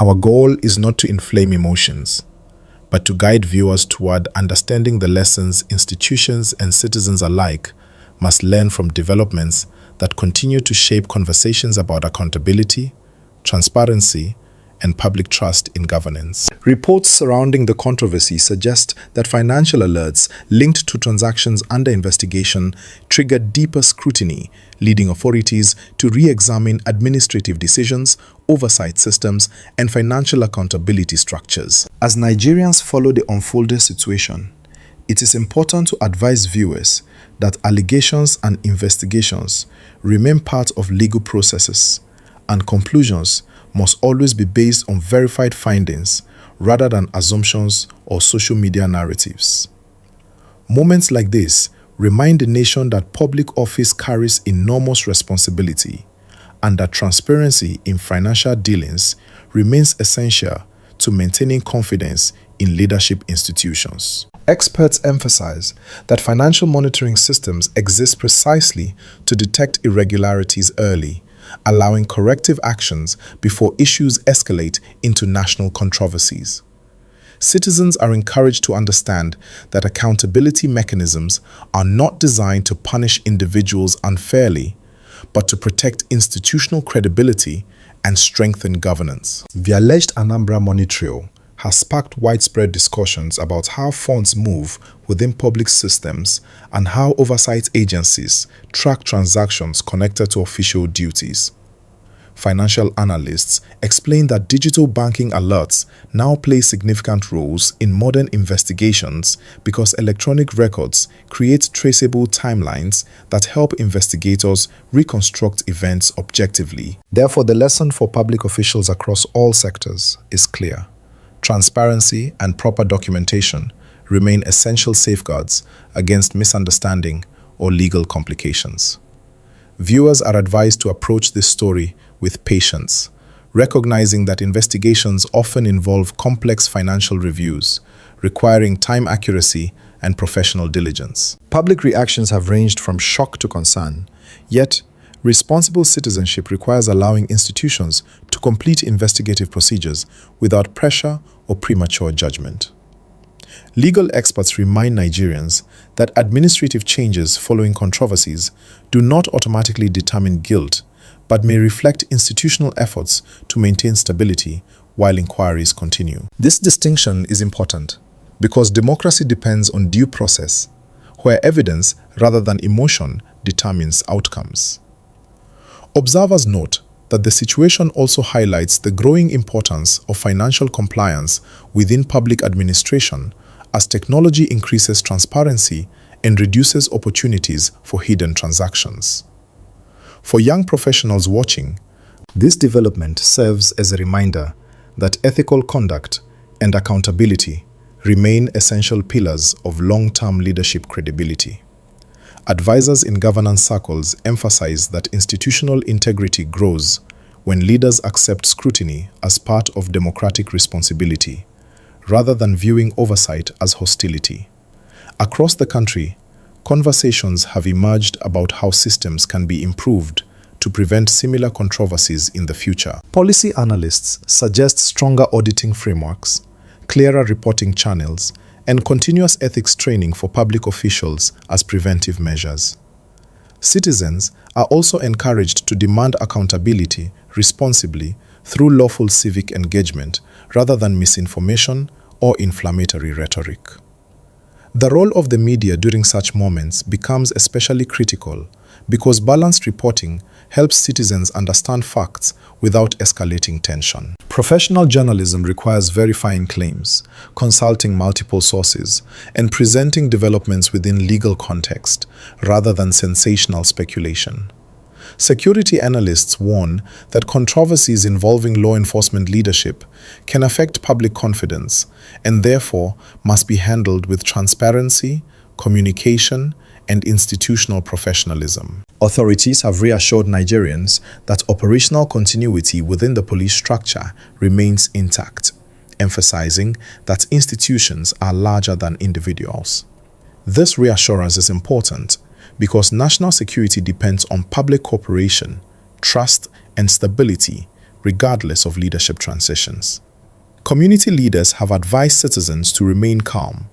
Our goal is not to inflame emotions, but to guide viewers toward understanding the lessons institutions and citizens alike must learn from developments that continue to shape conversations about accountability, transparency, and public trust in governance. Reports surrounding the controversy suggest that financial alerts linked to transactions under investigation triggered deeper scrutiny, leading authorities to re-examine administrative decisions, oversight systems, and financial accountability structures. As Nigerians follow the unfolding situation, it is important to advise viewers that allegations and investigations remain part of legal processes, and conclusions must always be based on verified findings rather than assumptions or social media narratives. Moments like this remind the nation that public office carries enormous responsibility and that transparency in financial dealings remains essential to maintaining confidence in leadership institutions. Experts emphasize that financial monitoring systems exist precisely to detect irregularities early, allowing corrective actions before issues escalate into national controversies. Citizens are encouraged to understand that accountability mechanisms are not designed to punish individuals unfairly, but to protect institutional credibility and strengthen governance. The alleged Anambra money trail has sparked widespread discussions about how funds move within public systems and how oversight agencies track transactions connected to official duties. Financial analysts explain that digital banking alerts now play significant roles in modern investigations because electronic records create traceable timelines that help investigators reconstruct events objectively. Therefore, the lesson for public officials across all sectors is clear. Transparency and proper documentation remain essential safeguards against misunderstanding or legal complications. Viewers are advised to approach this story with patience, recognizing that investigations often involve complex financial reviews, requiring time accuracy and professional diligence. Public reactions have ranged from shock to concern, yet responsible citizenship requires allowing institutions to complete investigative procedures without pressure or premature judgment. Legal experts remind Nigerians that administrative changes following controversies do not automatically determine guilt, but may reflect institutional efforts to maintain stability while inquiries continue. This distinction is important because democracy depends on due process, where evidence rather than emotion determines outcomes. Observers note that the situation also highlights the growing importance of financial compliance within public administration as technology increases transparency and reduces opportunities for hidden transactions. For young professionals watching, this development serves as a reminder that ethical conduct and accountability remain essential pillars of long-term leadership credibility. Advisors in governance circles emphasize that institutional integrity grows when leaders accept scrutiny as part of democratic responsibility, rather than viewing oversight as hostility. Across the country, conversations have emerged about how systems can be improved to prevent similar controversies in the future. Policy analysts suggest stronger auditing frameworks, clearer reporting channels, and continuous ethics training for public officials as preventive measures. Citizens are also encouraged to demand accountability responsibly through lawful civic engagement rather than misinformation or inflammatory rhetoric. The role of the media during such moments becomes especially critical because balanced reporting helps citizens understand facts without escalating tension. Professional journalism requires verifying claims, consulting multiple sources, and presenting developments within legal context rather than sensational speculation. Security analysts warn that controversies involving law enforcement leadership can affect public confidence and therefore must be handled with transparency, communication, and institutional professionalism. Authorities have reassured Nigerians that operational continuity within the police structure remains intact, emphasizing that institutions are larger than individuals. This reassurance is important because national security depends on public cooperation, trust, and stability regardless of leadership transitions. Community leaders have advised citizens to remain calm,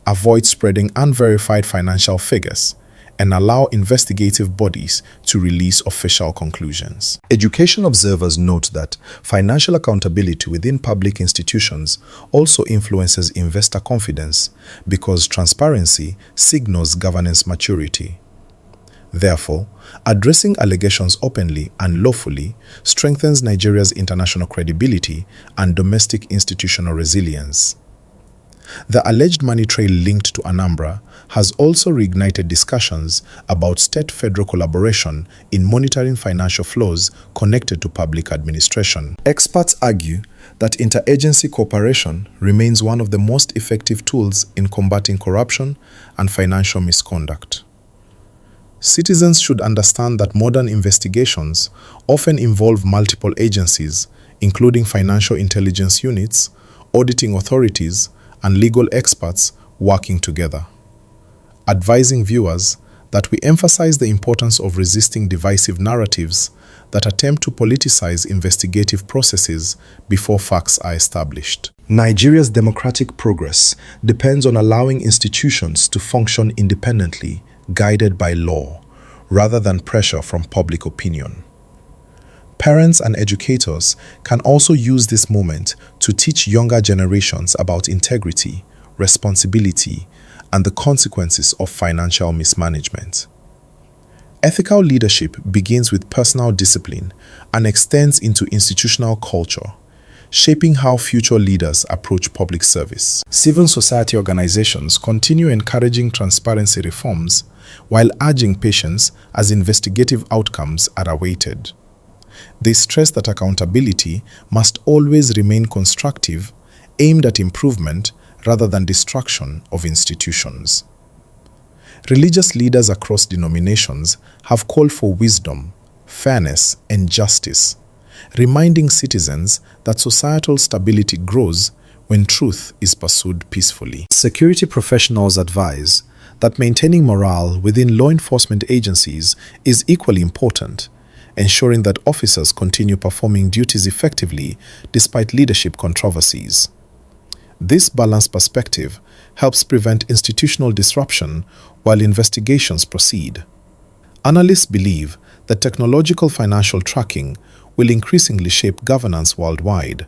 avoid spreading unverified financial figures, and allow investigative bodies to release official conclusions. Education observers note that financial accountability within public institutions also influences investor confidence because transparency signals governance maturity. Therefore, addressing allegations openly and lawfully strengthens Nigeria's international credibility and domestic institutional resilience. The alleged money trail linked to Anambra has also reignited discussions about state-federal collaboration in monitoring financial flows connected to public administration. Experts argue that interagency cooperation remains one of the most effective tools in combating corruption and financial misconduct. Citizens should understand that modern investigations often involve multiple agencies, including financial intelligence units, auditing authorities, and legal experts working together. Advising viewers that we emphasize the importance of resisting divisive narratives that attempt to politicize investigative processes before facts are established. Nigeria's democratic progress depends on allowing institutions to function independently, guided by law, rather than pressure from public opinion. Parents and educators can also use this moment to teach younger generations about integrity, responsibility, and the consequences of financial mismanagement. Ethical leadership begins with personal discipline and extends into institutional culture, shaping how future leaders approach public service. Civil society organizations continue encouraging transparency reforms while urging patience as investigative outcomes are awaited. They stress that accountability must always remain constructive, aimed at improvement rather than destruction of institutions. Religious leaders across denominations have called for wisdom, fairness, and justice, reminding citizens that societal stability grows when truth is pursued peacefully. Security professionals advise that maintaining morale within law enforcement agencies is equally important, ensuring that officers continue performing duties effectively despite leadership controversies. This balanced perspective helps prevent institutional disruption while investigations proceed. Analysts believe that technological financial tracking will increasingly shape governance worldwide,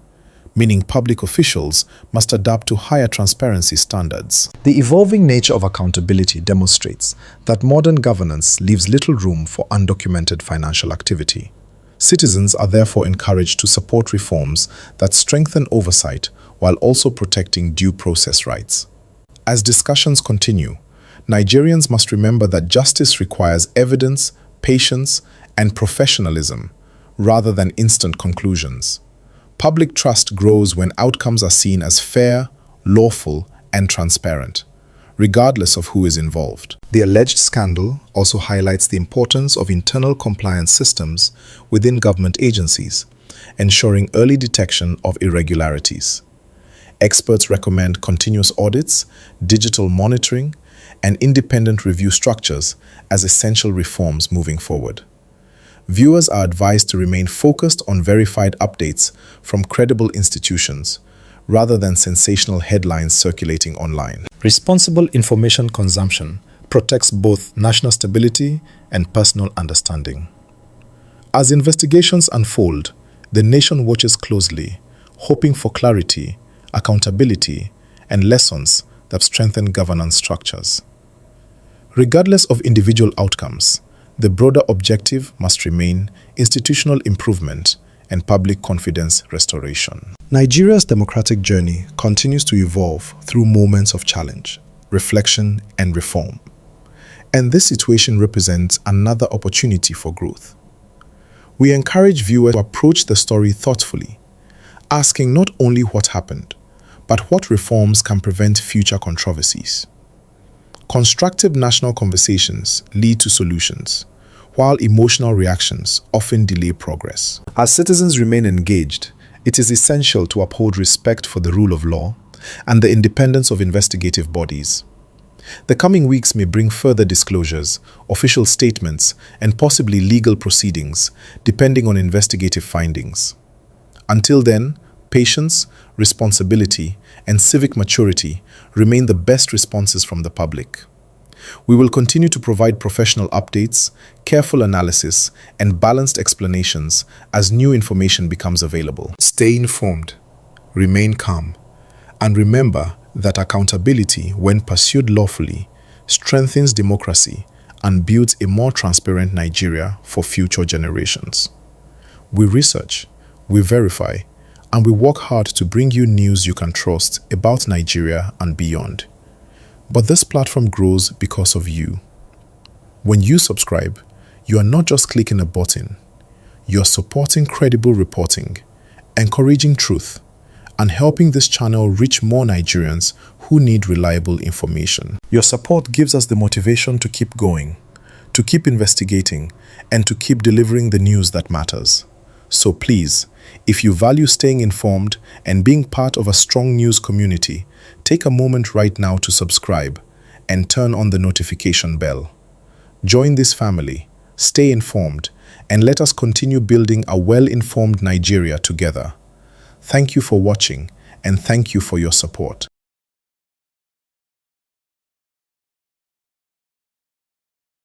meaning public officials must adapt to higher transparency standards. The evolving nature of accountability demonstrates that modern governance leaves little room for undocumented financial activity. Citizens are therefore encouraged to support reforms that strengthen oversight while also protecting due process rights. As discussions continue, Nigerians must remember that justice requires evidence, patience, and professionalism rather than instant conclusions. Public trust grows when outcomes are seen as fair, lawful, and transparent, regardless of who is involved. The alleged scandal also highlights the importance of internal compliance systems within government agencies, ensuring early detection of irregularities. Experts recommend continuous audits, digital monitoring, and independent review structures as essential reforms moving forward. Viewers are advised to remain focused on verified updates from credible institutions, rather than sensational headlines circulating online. Responsible information consumption protects both national stability and personal understanding. As investigations unfold, the nation watches closely, hoping for clarity, accountability, and lessons that strengthen governance structures. Regardless of individual outcomes, the broader objective must remain institutional improvement and public confidence restoration. Nigeria's democratic journey continues to evolve through moments of challenge, reflection, and reform. And this situation represents another opportunity for growth. We encourage viewers to approach the story thoughtfully, asking not only what happened, but what reforms can prevent future controversies. Constructive national conversations lead to solutions, while emotional reactions often delay progress. As citizens remain engaged, it is essential to uphold respect for the rule of law and the independence of investigative bodies. The coming weeks may bring further disclosures, official statements, and possibly legal proceedings, depending on investigative findings. Until then, patience, responsibility, and civic maturity remain the best responses from the public. We will continue to provide professional updates, careful analysis, and balanced explanations as new information becomes available. Stay informed, remain calm, and remember that accountability, when pursued lawfully, strengthens democracy and builds a more transparent Nigeria for future generations. We research, we verify, and we work hard to bring you news you can trust about Nigeria and beyond. But this platform grows because of you. When you subscribe, you are not just clicking a button. You are supporting credible reporting, encouraging truth, and helping this channel reach more Nigerians who need reliable information. Your support gives us the motivation to keep going, to keep investigating, and to keep delivering the news that matters. So please, if you value staying informed and being part of a strong news community, take a moment right now to subscribe and turn on the notification bell. Join this family, stay informed, and let us continue building a well-informed Nigeria together. Thank you for watching, and thank you for your support.